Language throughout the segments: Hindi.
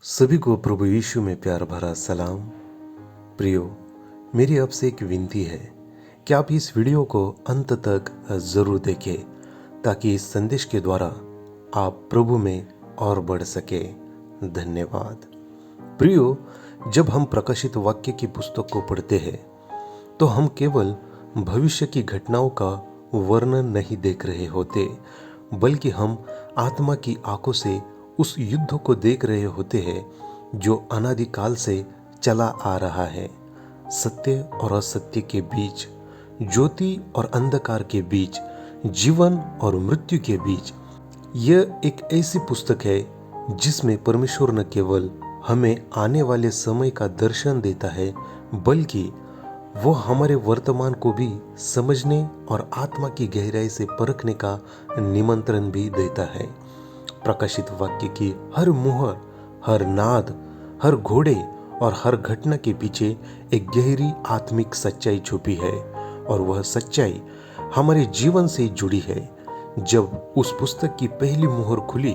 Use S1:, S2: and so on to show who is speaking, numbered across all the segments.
S1: सभी को प्रभु यीशु में प्यार भरा सलाम। प्रियो, मेरी आपसे एक विनती है कि आप इस वीडियो को अंत तक जरूर देखें ताकि इस संदेश के द्वारा आप प्रभु में और बढ़ सके। धन्यवाद। प्रियो, जब हम प्रकाशित वाक्य की पुस्तक को पढ़ते हैं तो हम केवल भविष्य की घटनाओं का वर्णन नहीं देख रहे होते, बल्कि हम आत्मा की आंखों से उस युद्ध को देख रहे होते हैं जो अनादिकाल से चला आ रहा है। सत्य और असत्य के बीच, ज्योति और अंधकार के बीच, जीवन और मृत्यु के बीच। यह एक ऐसी पुस्तक है जिसमें परमेश्वर न केवल हमें आने वाले समय का दर्शन देता है, बल्कि वो हमारे वर्तमान को भी समझने और आत्मा की गहराई से परखने का निमंत्रण भी देता है। प्रकाशित वाक्य की हर मुहर, हर नाद, हर घोड़े और हर घटना के पीछे एक गहरी आत्मिक सच्चाई छुपी है, और वह सच्चाई हमारे जीवन से जुड़ी है। जब उस पुस्तक की पहली मुहर खुली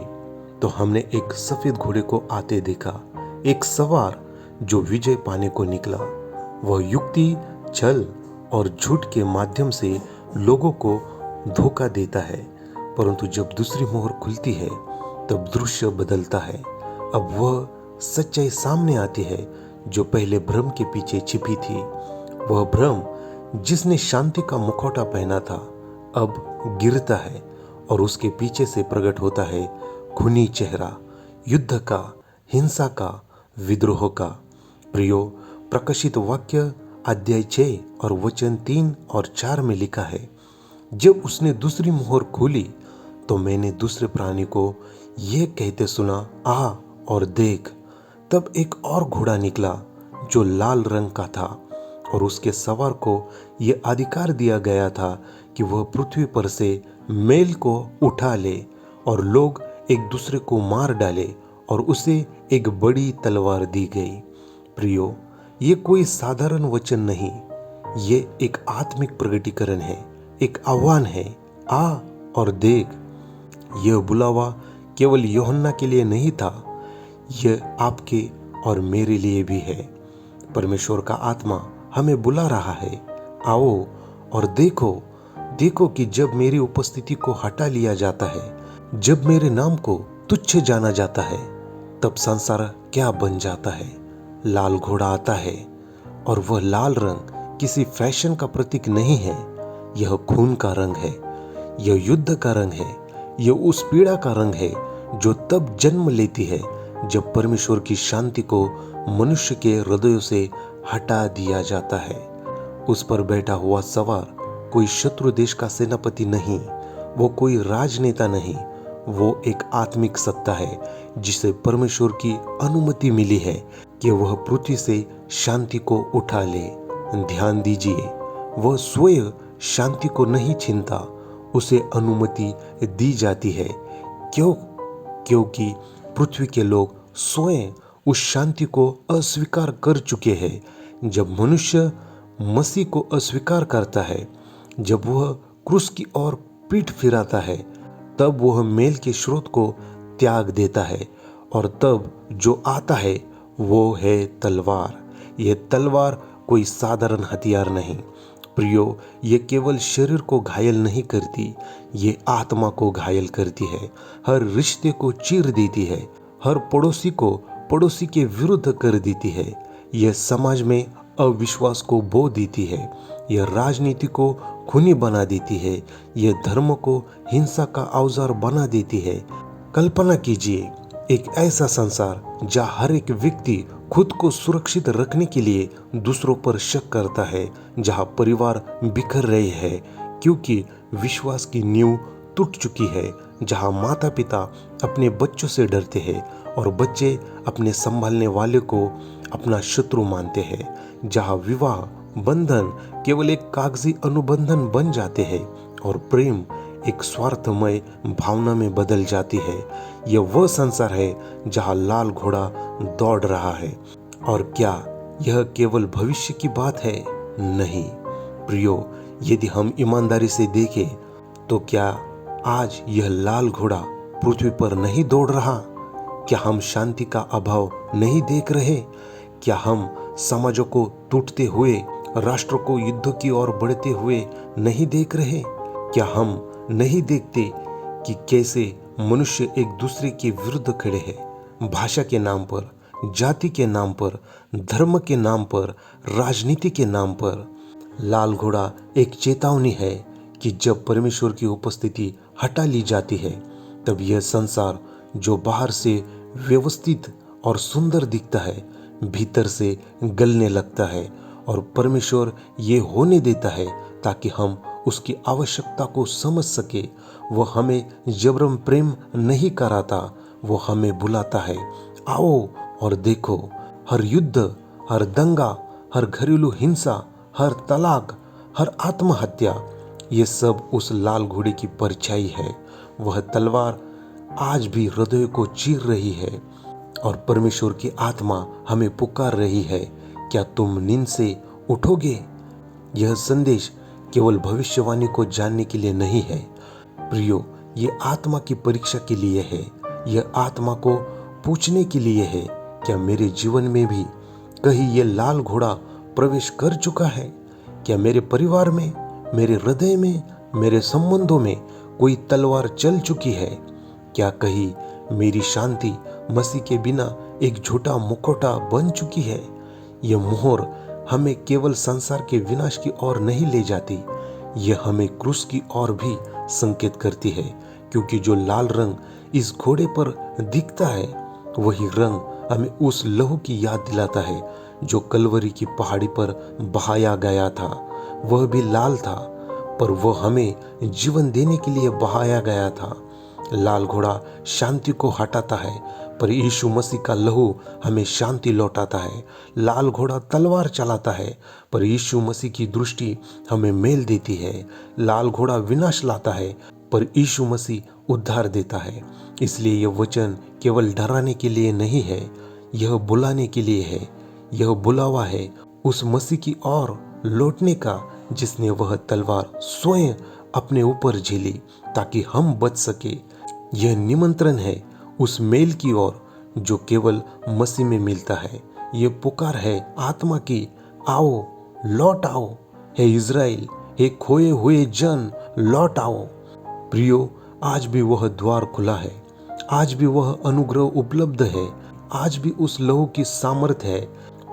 S1: तो हमने एक सफेद घोड़े को आते देखा, एक सवार जो विजय पाने को निकला। वह युक्ति, छल और झूठ के माध्यम से लोगों को धोखा देता है, परंतु जब दूसरी मुहर खुलती है तब दृश्य बदलता है। अब वह सच्चाई सामने आती है जो पहले भ्रम के पीछे छिपी थी। वह भ्रम जिसने शांति का मुखौटा पहना था अब गिरता है, और उसके पीछे से प्रकट होता है खूनी चेहरा, युद्ध का, हिंसा का, विद्रोह का। प्रियो, प्रकाशित वाक्य अध्याय 6 और वचन 3 और 4 में लिखा है, जब उसने दूसरी मुहर खोली तो मैंने दूसरे प्राणी को यह कहते सुना, आ और देख। तब एक और घोड़ा निकला जो लाल रंग का था, और उसके सवार को यह अधिकार दिया गया था कि वह पृथ्वी पर से मैल को उठा ले, और लोग एक दूसरे को मार डाले, और उसे एक बड़ी तलवार दी गई। प्रियो, ये कोई साधारण वचन नहीं, ये एक आत्मिक प्रगटीकरण है, एक आह्वान है, आ और देख। यह बुलावा केवल यूहन्ना के लिए नहीं था, यह आपके और मेरे लिए भी है। परमेश्वर का आत्मा हमें बुला रहा है, आओ और देखो। देखो कि जब मेरी उपस्थिति को हटा लिया जाता है, जब मेरे नाम को तुच्छ जाना जाता है, तब संसार क्या बन जाता है। लाल घोड़ा आता है, और वह लाल रंग किसी फैशन का प्रतीक नहीं है, यह खून का रंग है, यह युद्ध का रंग है, यह उस पीड़ा का रंग है जो तब जन्म लेती है जब परमेश्वर की शांति को मनुष्य के हृदयों से हटा दिया जाता है। उस पर बैठा हुआ सवार कोई शत्रु देश का सेनापति नहीं, वो कोई राजनेता नहीं, वो एक आत्मिक सत्ता है जिसे परमेश्वर की अनुमति मिली है कि वह पृथ्वी से शांति को उठा ले। ध्यान दीजिए, वह स्वयं शांति को नहीं छीनता, उसे अनुमति दी जाती है। क्योंकि पृथ्वी के लोग स्वयं उस शांति को अस्वीकार कर चुके हैं। जब मनुष्य मसीह को अस्वीकार करता है, जब वह क्रूस की ओर पीठ फिराता है, तब वह मेल के स्रोत को त्याग देता है, और तब जो आता है वो है तलवार। यह तलवार कोई साधारण हथियार नहीं। प्रियो, ये केवल शरीर को घायल नहीं करती, ये आत्मा को घायल करती है, हर रिश्ते को चीर देती है, हर पड़ोसी को पड़ोसी के विरुद्ध कर देती है। यह समाज में अविश्वास को बो देती है, यह राजनीति को खूनी बना देती है, यह धर्म को हिंसा का औजार बना देती है। कल्पना कीजिए एक ऐसा संसार जहाँ हर एक व्यक्ति खुद को सुरक्षित रखने के लिए दूसरों पर शक करता है, जहाँ परिवार बिखर रहे हैं क्योंकि विश्वास की नींव टूट चुकी है, जहाँ माता पिता अपने बच्चों से डरते हैं और बच्चे अपने संभालने वाले को अपना शत्रु मानते हैं, जहाँ विवाह बंधन केवल एक कागजी अनुबंधन बन जाते हैं और प्रेम एक स्वार्थमय भावना में बदल जाती है। यह वह संसार है जहाँ लाल घोड़ा दौड़ रहा है। और क्या यह केवल भविष्य की बात है? नहीं प्रियो, यदि हम ईमानदारी से देखें तो क्या आज यह लाल घोड़ा पृथ्वी पर नहीं दौड़ रहा? क्या हम शांति का अभाव नहीं देख रहे? क्या हम समाजों को टूटते हुए, राष्ट्रों को युद्ध की ओर बढ़ते हुए नहीं देख रहे? क्या हम नहीं देखते कि कैसे मनुष्य एक दूसरे के विरुद्ध खड़े हैं? भाषा के नाम पर, जाति के नाम पर, धर्म के नाम पर, राजनीति के नाम पर। लाल घोड़ा एक चेतावनी है कि जब परमेश्वर की उपस्थिति हटा ली जाती है, तब यह संसार जो बाहर से व्यवस्थित और सुंदर दिखता है, भीतर से गलने लगता है। और परमेश्वर ये होने देता है ताकि हम उसकी आवश्यकता को समझ सके। वह हमें जबरन प्रेम नहीं कराता, वो हमें बुलाता है, आओ और देखो। हर युद्ध, हर दंगा, हर घरेलू हिंसा, हर तलाक, हर आत्महत्या, ये सब उस लाल घोड़े की परछाई है। वह तलवार आज भी हृदय को चीर रही है और परमेश्वर की आत्मा हमें पुकार रही है, क्या तुम नींद से उठोगे? यह संदेश केवल भविष्यवाणी को जानने के लिए नहीं है प्रियो, ये आत्मा की परीक्षा के लिए है। यह आत्मा को पूछने के लिए है, क्या मेरे जीवन में भी कहीं ये लाल घोड़ा प्रवेश कर चुका है? क्या मेरे परिवार में, मेरे हृदय में, मेरे संबंधों में कोई तलवार चल चुकी है? क्या कहीं मेरी शांति मसीह के बिना एक झूठा मुखौटा बन चुकी है? यह मोहर हमें केवल संसार के विनाश की ओर नहीं ले जाती, यह हमें क्रूस की ओर भी संकेत करती है, क्योंकि जो लाल रंग इस घोड़े पर दिखता है, वही रंग हमें उस लहू की याद दिलाता है जो कलवरी की पहाड़ी पर बहाया गया था। वह भी लाल था, पर वह हमें जीवन देने के लिए बहाया गया था। लाल घोड़ा शांति को हटाता है, पर यीशु मसीह का लहू हमें शांति लौटाता है। लाल घोड़ा तलवार चलाता है, पर यीशु मसीह की दृष्टि हमें मेल देती है। लाल घोड़ा विनाश लाता है, पर यीशु मसीह उद्धार देता है। इसलिए यह वचन केवल डराने के लिए नहीं है, यह बुलाने के लिए है। यह बुलावा है उस मसीह की ओर लौटने का, जिसने वह तलवार स्वयं अपने ऊपर झेली ताकि हम बच सके। यह निमंत्रण है उस मेल की ओर जो केवल मसीह में मिलता है। यह पुकार है आत्मा की, आओ, लौट आओ। हे इज़राइल, हे खोए हुए जन, लौट आओ। प्रियो, आज भी वह द्वार खुला है, आज भी वह अनुग्रह उपलब्ध है, आज भी उस लहू की सामर्थ है।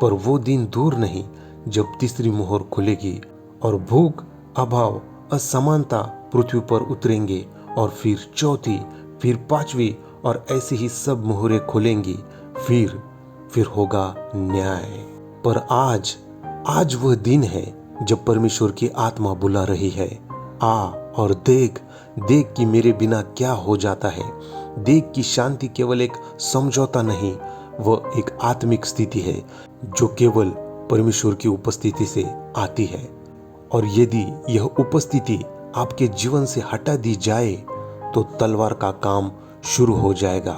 S1: पर वो दिन दूर नहीं जब तीसरी मोहर खुलेगी और भूख, अभाव, असमानता पृथ्वी पर उतरेंगे, और फिर चौथी, फिर पांचवी, और ऐसी ही सब मोहरें खुलेंगी। फिर होगा न्याय। पर आज वह दिन है जब परमेश्वर की आत्मा बुला रही है, आ और देख कि मेरे बिना क्या हो जाता है। देख कि शांति केवल एक समझौता नहीं, वह एक आत्मिक स्थिति है जो केवल परमेश्वर की उपस्थिति से आती है। और यदि यह उपस्थिति आपके जीवन से हटा दी जाए तो तलवार का काम शुरू हो जाएगा।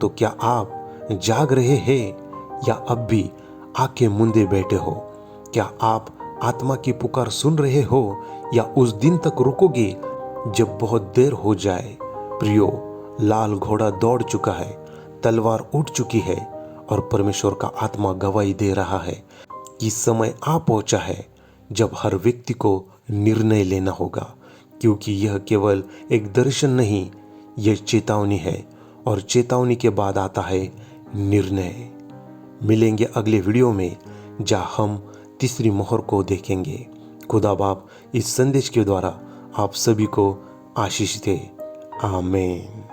S1: तो क्या आप जाग रहे हैं या अब भी आंखें मूंदे बैठे हो? क्या आप आत्मा की पुकार सुन रहे हो या उस दिन तक रुकोगे जब बहुत देर हो जाए? प्रियो, लाल घोड़ा दौड़ चुका है, तलवार उठ चुकी है, और परमेश्वर का आत्मा गवाही दे रहा है कि समय आ पहुंचा है जब हर व्यक्ति को निर्णय लेना होगा, क्योंकि यह केवल एक दर्शन नहीं, यह चेतावनी है, और चेतावनी के बाद आता है निर्णय। मिलेंगे अगले वीडियो में जहां हम तीसरी मोहर को देखेंगे। खुदा बाप इस संदेश के द्वारा आप सभी को आशीष दे। आमीन।